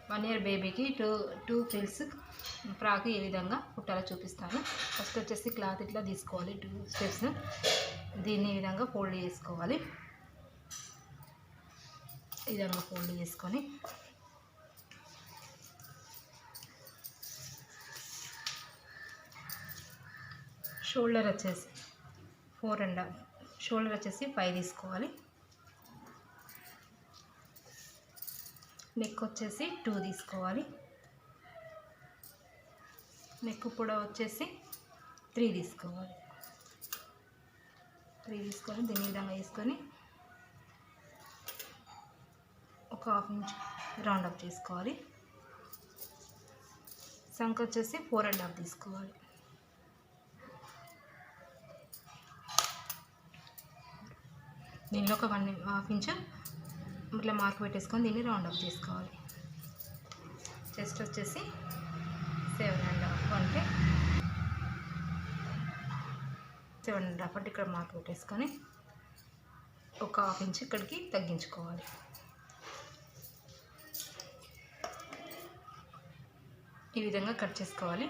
1 year బేబీకి two frills frock ఏ విధంగా కుట్టాలో చూపిస్తాను. ఫస్ట్ వచ్చేసి క్లాత్ ఇట్లా తీసుకోవాలి, 2 స్టెప్స్. దీన్ని ఈ విధంగా ఫోల్డ్ చేసుకోవాలి. ఈ విధంగా ఫోల్డ్ చేసుకొని షోల్డర్ వచ్చేసి 4.5, షోల్డర్ వచ్చేసి 5 తీసుకోవాలి. నెక్ వచ్చేసి 2 తీసుకోవాలి. నెక్ పొడవు వచ్చేసి 3 తీసుకోవాలి. 3 తీసుకొని దీని విధంగా వేసుకొని ఒక 1/2 ఇంచ్ రౌండ్ అప్ చేసుకోవాలి. సంఖ వచ్చేసి 4.5 తీసుకోవాలి. దీనిలో ఒక 1/2 ఇంచ్ ఇట్లా మార్క్ పెట్టేసుకొని దీన్ని రౌండ్ అప్ చేసుకోవాలి. చెస్ట్ వచ్చేసి 7.5 అంటే 7.5 అంటే ఇక్కడ మార్క్ పెట్టేసుకొని ఒక 1/2 ఇంచ్ ఇక్కడికి తగ్గించుకోవాలి. ఈ విధంగా కట్ చేసుకోవాలి.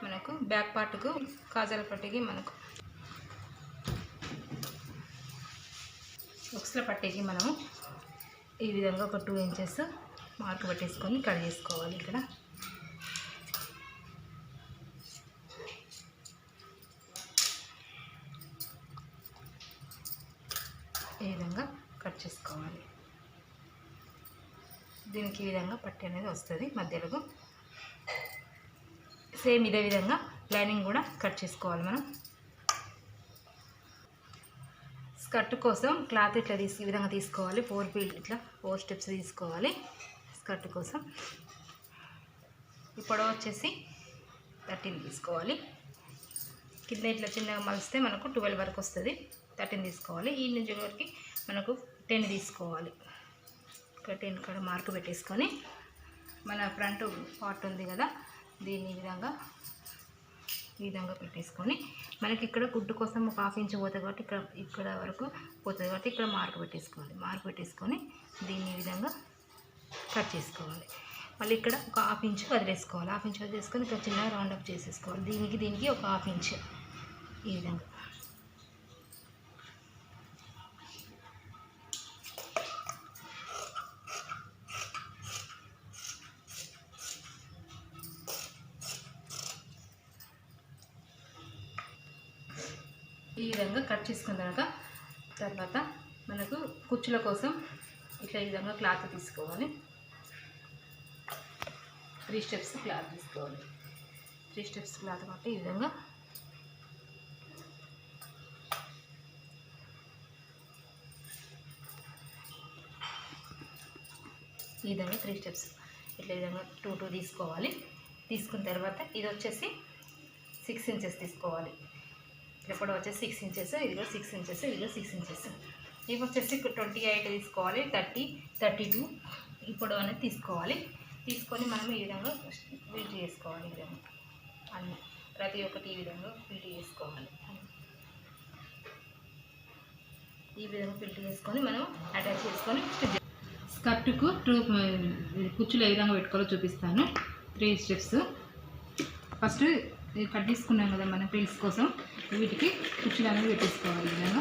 మనకు బ్యాక్ పార్ట్కు కాజాల పట్టికి మనకు బుక్స్ల పట్టికి మనము ఈ విధంగా ఒక 2 ఇంచెస్ మార్క్ పెట్టేసుకొని కట్ చేసుకోవాలి. ఇక్కడ ఈ విధంగా కట్ చేసుకోవాలి. దీనికి ఈ విధంగా పట్టి అనేది వస్తుంది మధ్యలో. సేమ్ ఇదే విధంగా లైనింగ్ కూడా కట్ చేసుకోవాలి. మనం స్కర్ట్ కోసం క్లాత్ ఇట్లా ఈ విధంగా తీసుకోవాలి. 4 స్టెప్స్ తీసుకోవాలి స్కర్ట్ కోసం. ఈ పొడవు వచ్చేసి 13 తీసుకోవాలి. కింద ఇట్లా చిన్నగా మలిస్తే మనకు 12 వరకు వస్తుంది. 13 తీసుకోవాలి. ఈ నుంచి వరకు మనకు 10 తీసుకోవాలి. ఇక్కడ 10 ఇక్కడ మార్క్ పెట్టేసుకొని మన ఫ్రంట్ పార్ట్ ఉంది కదా, దీన్ని ఈ విధంగా పెట్టేసుకొని మనకి ఇక్కడ కుట్టు కోసం ఒక 1/2 ఇంచ్ పోతుంది కాబట్టి ఇక్కడ వరకు పోతుంది కాబట్టి ఇక్కడ మార్క్ పెట్టేసుకోవాలి. మార్క్ పెట్టేసుకొని దీన్ని ఈ విధంగా కట్ చేసుకోవాలి. మళ్ళీ ఇక్కడ ఒక 1/2 ఇంచ్ వదిలేసుకోవాలి. 1/2 ఇంచ్ వదిలేసుకొని ఇక్కడ చిన్నగా రౌండ్ అప్ చేసేసుకోవాలి. దీనికి ఒక 1/2 ఇంచ్ ఈ విధంగా. ఈ విధంగా కట్ చేసుకున్న తర్వాత మనకు కుచ్చుల కోసం ఇట్లా ఈ విధంగా క్లాత్ తీసుకోవాలి. 3 స్టెప్స్ క్లాత్ తీసుకోవాలి. 3 స్టెప్స్ క్లాత్ కాబట్టి ఈ విధంగా ఈ విధంగా 3 స్టెప్స్ ఇట్లా ఈ విధంగా 2 తీసుకోవాలి. తీసుకున్న తర్వాత ఇది వచ్చేసి 6 ఇంచెస్ తీసుకోవాలి. ఇప్పుడు వచ్చేసి 6 ఇంచెస్, ఇదిగో 6 ఇంచెస్, ఇదిగో 6 ఇంచెస్. ఇవి వచ్చేసి 28 తీసుకోవాలి. 30, 32 ఇప్పుడు అనేది తీసుకోవాలి. తీసుకొని మనం ఈ విధంగా ఫిట్ చేసుకోవాలి. ఈ విధంగా అన్నీ ప్రతి ఒక్కటి ఈ విధంగా ఫిట్ చేసుకోవాలి. ఈ విధంగా ఫిట్ చేసుకొని మనం అటాచ్ చేసుకొని స్కర్ట్కు కుచ్చులు ఏ విధంగా పెట్టుకోవాలో చూపిస్తాను. 3 స్టెప్స్. ఫస్ట్ కట్ తీసుకున్నాం కదా మన ఫ్రిల్స్ కోసం, వీటికి కుచ్చులు అనేది పెట్టేసుకోవాలి. ఈ విధంగా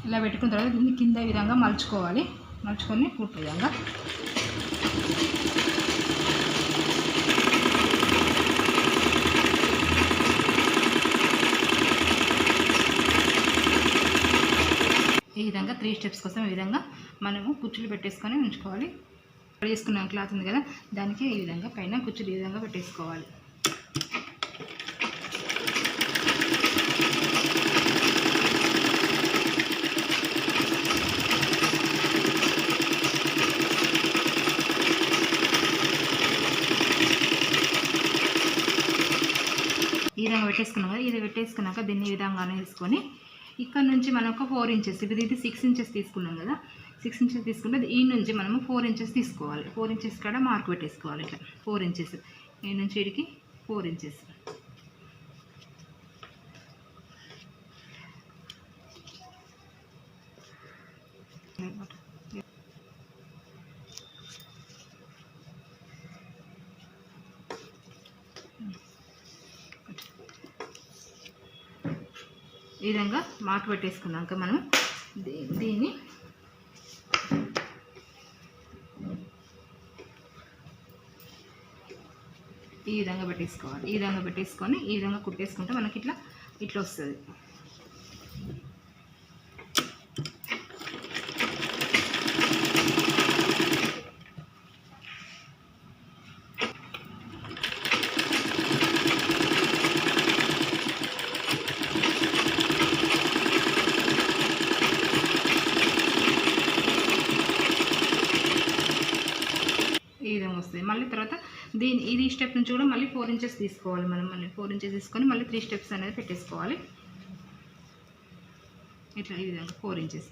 ఇలా పెట్టుకున్న తర్వాత దీన్ని కింద ఈ విధంగా మలుచుకోవాలి. మలుచుకొని కుట్టు విధంగా ఈ విధంగా 3 స్టెప్స్ కోసం ఈ విధంగా మనము కుచ్చులు పెట్టేసుకొని ఉంచుకోవాలి. చేసుకున్న క్లాత్ ఉంది కదా, దానికి ఈ విధంగా పైన కుచ్చులు ఈ విధంగా పెట్టేసుకోవాలి. ఈ విధంగా పెట్టేసుకున్నాం కదా, ఇది పెట్టేసుకున్నాక దీన్ని ఈ విధంగా వేసుకొని ఇక్కడ నుంచి మనం ఒక 4 ఇంచెస్, ఇది 6 ఇంచెస్ తీసుకున్నాం కదా, 6 ఇంచెస్ తీసుకుంటే ఈ నుంచి మనము 4 ఇంచెస్ తీసుకోవాలి. 4 ఇంచెస్ కాడ మార్క్ పెట్టేసుకోవాలి. ఇట్లా 4 ఇంచెస్ ఈ నుంచి ఇడికి 4 ఇంచెస్. ఈ విధంగా మార్క్ పెట్టేసుకున్నాక మనం దీన్ని ఈ విధంగా పెట్టేసుకోవాలి. ఈ విధంగా పెట్టేసుకొని ఈ విధంగా కుట్టేసుకుంటే మనకి ఇట్లా వస్తుంది. ఈ విధంగా వస్తుంది. మళ్ళీ తర్వాత ఇది స్టెప్ నుంచి కూడా మళ్ళీ 4 ఇంచెస్ తీసుకోవాలి. మనం మళ్ళీ 4 ఇంచెస్ తీసుకొని మళ్ళీ 3 స్టెప్స్ అనేది పెట్టేసుకోవాలి. ఇట్లా ఈ విధంగా 4 ఇంచెస్.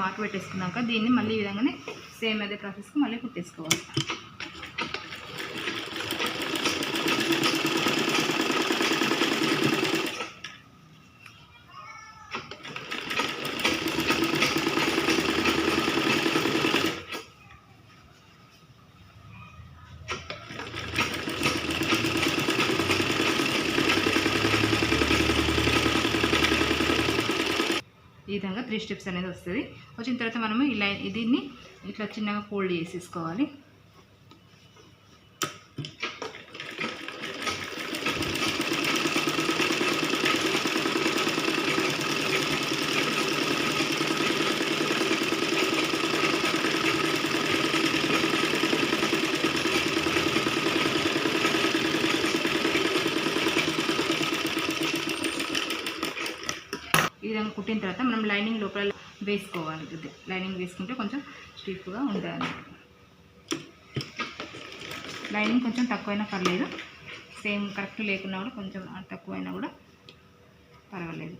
మార్క్ పెట్టేసుకున్నాక దీన్ని మళ్ళీ ఈ విధంగానే సేమ్ అదే ప్రాసెస్కి మళ్ళీ కుట్టేసుకోవాలి. ఈ విధంగా 3 స్టెప్స్ అనేది వస్తుంది. వచ్చిన తర్వాత మనము దీన్ని ఇట్లా చిన్నగా ఫోల్డ్ చేసేసుకోవాలి. ఈ విధంగా కుట్టిన తర్వాత మనం లైనింగ్ లోపల వేసుకోవాలి. లైనింగ్ వేసుకుంటే కొంచెం స్టిఫ్గా ఉండాలి. లైనింగ్ కొంచెం తక్కువైనా పర్లేదు, సేమ్ కరెక్ట్ లేకున్నా కూడా కొంచెం తక్కువైనా కూడా పర్వాలేదు.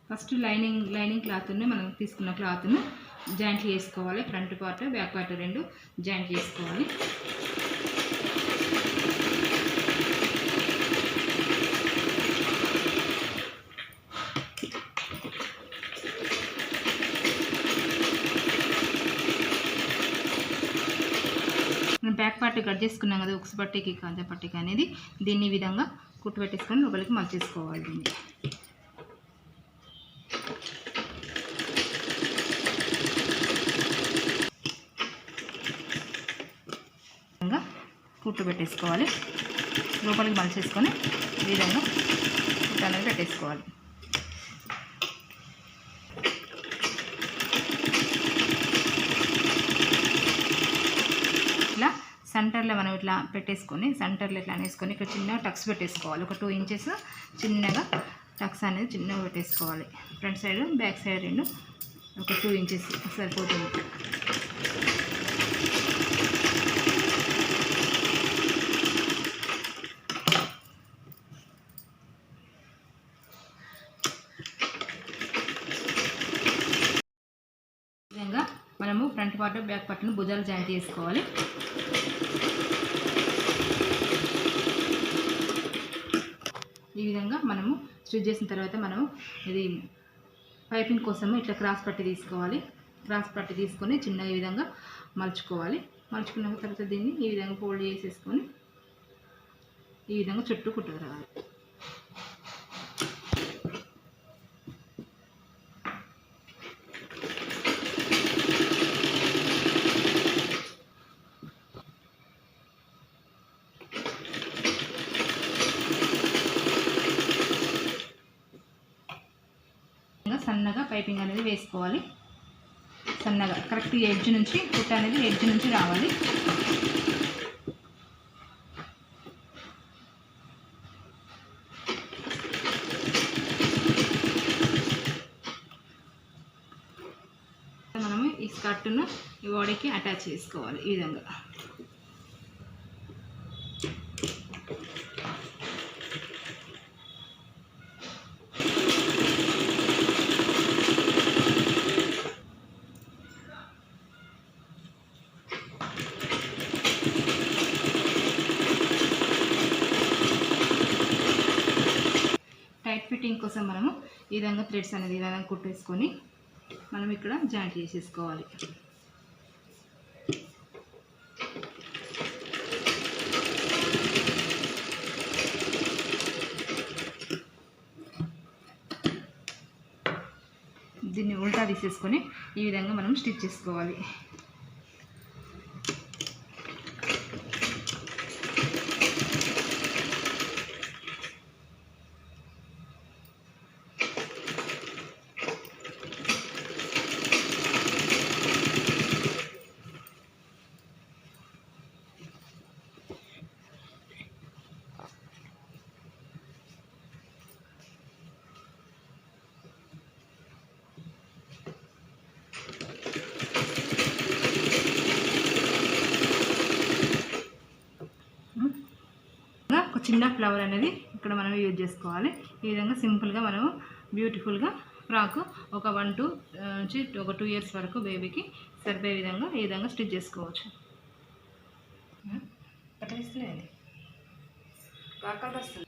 ఫస్ట్ లైనింగ్ క్లాత్ని మనం తీసుకున్న క్లాత్ను జాయింట్లు చేసుకోవాలి. Front part back part 2 joint చేసుకోవాలి. బ్యాక్ పార్ట్ కట్ చేసుకున్నాం కదా, ఉక్స్ పట్టీకి కాజా పట్టీకి అనేది దీన్ని ఈ విధంగా కుట్టు పెట్టేసుకొని లోపలికి మలిచేసుకోవాలి. దీన్ని విధంగా కుట్టు పెట్టేసుకోవాలి. లోపలికి మలిచేసుకొని ఈ విధంగా కుట్టు అనేది పెట్టేసుకోవాలి. సెంటర్లో మనం ఇట్లా పెట్టేసుకొని సెంటర్లో ఇట్లా అనేసుకొని ఇక్కడ చిన్నగా టక్స్ పెట్టేసుకోవాలి. ఒక 2 ఇంచెస్ చిన్నగా టక్స్ అనేది చిన్నగా పెట్టేసుకోవాలి. ఫ్రంట్ సైడ్ బ్యాక్ సైడ్ 2 ఒక 2 ఇంచెస్ సరిపోతుంది. ఈ విధంగా మనము ఫ్రంట్ పార్ట్ బ్యాక్ పార్ట్ను భుజాలు జాయింట్ చేసుకోవాలి. ఈ విధంగా మనము స్టిచ్ చేసిన తర్వాత మనము ఇది పైపింగ్ కోసము ఇట్లా క్రాస్ పట్టి తీసుకోవాలి. క్రాస్ పట్టి తీసుకొని చిన్న ఈ విధంగా మలుచుకోవాలి. మలుచుకున్న తర్వాత దీన్ని ఈ విధంగా ఫోల్డ్ చేసేసుకొని ఈ విధంగా చుట్టూ కుట్టుకురావాలి. సన్నగా పైపింగ్ అనేది వేసుకోవాలి. సన్నగా కరెక్ట్ ఎడ్జ్ నుంచి కుట్ట అనేది ఎడ్జ్ నుంచి రావాలి. ఈ స్కర్ట్ను ఈ బాడీకి అటాచ్ చేసుకోవాలి ఈ విధంగా. టైట్ ఫిట్టింగ్ కోసం మనము ఈ విధంగా థ్రెడ్స్ అనేది ఈ విధంగా కుట్టేసుకొని మనం ఇక్కడ జాయింట్ చేసేసుకోవాలి. దీన్ని ఉల్టా తీసేసుకొని ఈ విధంగా మనం స్టిచ్ చేసుకోవాలి. చిన్న ఫ్లవర్ అనేది ఇక్కడ మనం యూజ్ చేసుకోవాలి. ఈ విధంగా సింపుల్గా మనము బ్యూటిఫుల్గా ఫ్రాక్ ఒక 1 నుంచి ఒక 2 ఇయర్స్ వరకు బేబీకి సరిపోయే విధంగా ఈ విధంగా స్టిచ్ చేసుకోవచ్చు. పట్టేస్తలేదు, కాకలు వస్తుంది.